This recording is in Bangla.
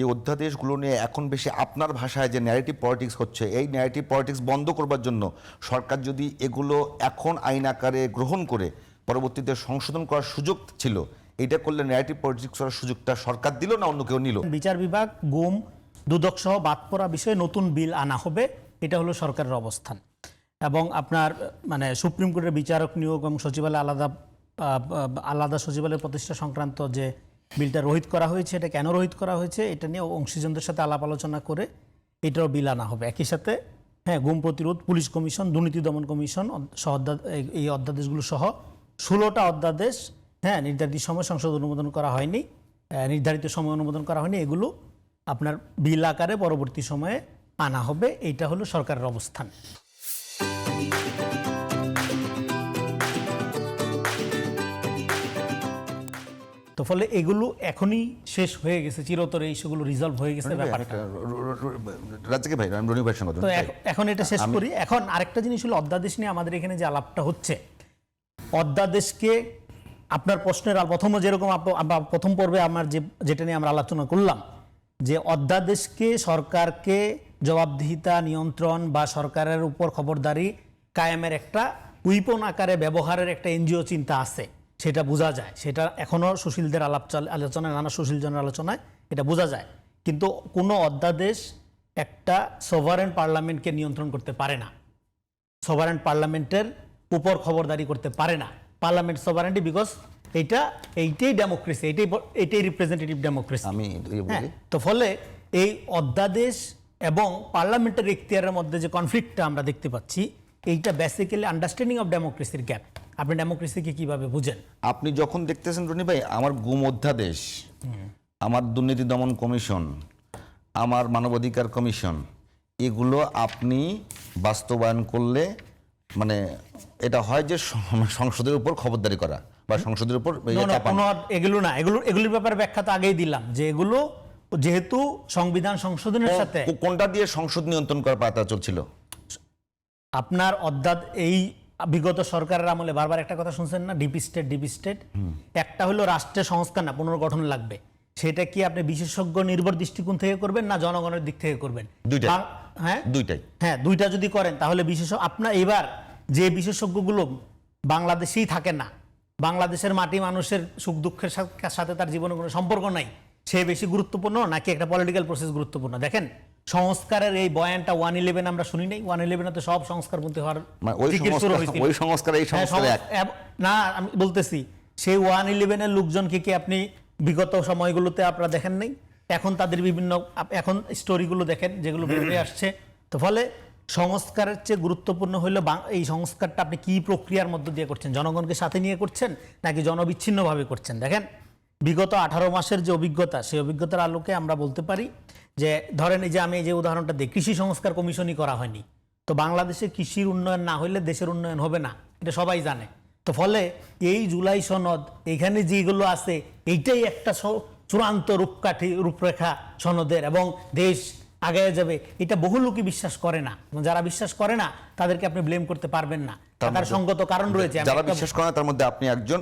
এই অধ্যাদেশগুলো নিয়ে এখন বেশি আপনার ভাষায় যে ন্যারেটিভ পলিটিক্স হচ্ছে, এই ন্যারেটিভ পলিটিক্স বন্ধ করবার জন্য সরকার যদি এগুলো এখন আইন আকারে গ্রহণ করে পরবর্তীতে সংশোধন করার সুযোগ ছিল, এটা করলে ন্যারেটিভ পলিটিক্স করার সুযোগটা সরকার দিল না অন্য কেউ নিল? বিচার বিভাগ গুম দুদক সহ বাদ পড়া বিষয়ে নতুন বিল আনা হবে, এটা হলো সরকারের অবস্থান। এবং আপনার মানে সুপ্রিম কোর্টের বিচারক নিয়োগ এবং সচিবালয় আলাদা সচিবালয় প্রতিষ্ঠা সংক্রান্ত যে বিলটা রহিত করা হয়েছে, এটা কেন রহিত করা হয়েছে এটা নিয়ে অংশীজনদের সাথে আলাপ আলোচনা করে এটাও বিল আনা হবে। একই সাথে গুম প্রতিরোধ, পুলিশ কমিশন, দুর্নীতি দমন কমিশন সহ এই অধ্যাদেশগুলো সহ 16টা অধ্যাদেশ নির্ধারিত সময় সংসদ অনুমোদন করা হয়নি, নির্ধারিত সময় অনুমোদন করা হয়নি, এগুলো আপনার বিল আকারে পরবর্তী সময়ে আনা হবে। এইটা হলো সরকারের অবস্থান। তো ফলে এগুলো এখনই শেষ হয়ে গেছে, চিরতরে এইগুলো রিজলভ হয়ে গেছে ব্যাপারটা। রাজ্জাকি ভাই, আমি রনি ভাইয়ের সঙ্গে তো এখন এটা শেষ করি। এখন আরেকটা জিনিস হলো অধ্যাদেশ নিয়ে আমাদের এখানে যে আলাপটা হচ্ছে, অধ্যাদেশকে আপনার প্রশ্নের প্রথমে যেরকম প্রথম পর্বে আমার যেটা নিয়ে আমরা আলোচনা করলাম, যে অধ্যাদেশকে সরকারকে জবাবদিহিতা, নিয়ন্ত্রণ বা সরকারের উপর খবরদারি কায়েমের একটা উইপন আকারে ব্যবহারের একটা এনজিও চিন্তা আছে, সেটা বোঝা যায়। সেটা এখনও সুশীলদের আলোচনায়, নানা সুশীলজনের আলোচনায় এটা বোঝা যায়। কিন্তু কোনো অধ্যাদেশ একটা সভারেন পার্লামেন্টকে নিয়ন্ত্রণ করতে পারে না, সভারেন পার্লামেন্টের উপর খবরদারি করতে পারে না। পার্লামেন্ট সভারেন্টি, বিকজ এইটাই ডেমোক্রেসি, এইটাই রিপ্রেজেন্টেটিভ ডেমোক্রেসি। তো ফলে এই অধ্যাদেশ এবং পার্লামেন্টের এখতিয়ারের মধ্যে যে কনফ্লিক্টটা আমরা দেখতে পাচ্ছি, এইটা বেসিক্যালি আন্ডারস্ট্যান্ডিং অফ ডেমোক্রেসির গ্যাপ। আপনি ডেমোক্রেসিকে কিভাবে বুঝেন? আপনি যখন দেখতেছেন রনি ভাই, আমার গুম অধ্যাদেশ, আমার দুর্নীতি দমন কমিশন, আমার মানবাধিকার কমিশন, এগুলো আপনি বাস্তবায়ন করলে মানে এটা হয় যে সংসদের উপর খবরদারি করা বা সংসদের উপর এগুলো না, এগুলোর ব্যাপারে ব্যাখ্যা তো আগেই দিলাম যে এগুলো যেহেতু সংবিধান সংশোধনের সাথে। কোনটা দিয়ে সংসদ নিয়ন্ত্রণ করার পাতা চলছিল? আপনার এই বিগত সরকারের আমলে বারবার একটা কথা শুনছেন না, ডিপ স্টেট। একটা হলো রাষ্ট্রের সংস্কার না, পুনর্গঠন লাগবে। সেটা কি আপনি বিশেষজ্ঞ নির্ভর দৃষ্টিকোণ থেকে করবেন না জনগণের দিক থেকে করবেন? দুইটা যদি করেন তাহলে আপনার এবার যে বিশেষজ্ঞগুলো বাংলাদেশেই থাকে না, বাংলাদেশের মাটি মানুষের সুখ দুঃখের সাথে তার জীবনে কোনো সম্পর্ক নাই, সে বেশি গুরুত্বপূর্ণ নাকি একটা পলিটিক্যাল প্রসেস গুরুত্বপূর্ণ? দেখেন, সংস্কারের এই বয়ানটা 111 আমরা শুনি নাই। 111 তো সব সংস্কার বলতে হওয়ার না, আমি বলতেছি সেই 111 লোকজনকে কি আপনি বিগত সময়গুলোতে আপনারা দেখেন নাই? এখন তাদের বিভিন্ন স্টোরিগুলো দেখেন যেগুলো বেরিয়ে আসছে। তো ফলে সংস্কারের চেয়ে গুরুত্বপূর্ণ হলো এই সংস্কারটা আপনি কি প্রক্রিয়ার মধ্য দিয়ে করছেন, জনগণকে সাথে নিয়ে করছেন নাকি জনবিচ্ছিন্নভাবে করছেন? দেখেন, বিগত 18 মাসের যে অভিজ্ঞতা, সেই অভিজ্ঞতার আলোকে আমরা বলতে পারি যে ধরেন এই যে আমি যে উদাহরণটা দিই, কৃষি সংস্কার কমিশনই করা হয়নি। তো বাংলাদেশে কৃষির উন্নয়ন না হইলে দেশের উন্নয়ন হবে না, এটা সবাই জানে। তো ফলে এই জুলাই সনদ, এখানে যেগুলো আছে, এইটাই একটা চূড়ান্ত রূপরেখা সনদের, এবং দেশ আগায় যাবে, এটা বহু লোকই বিশ্বাস করে না। যারা বিশ্বাস করে না তাদেরকে আপনি ব্লেম করতে পারবেন না, তার সঙ্গত কারণ রয়েছে। যারা বিশ্বাস করে না তার মধ্যে আপনি একজন।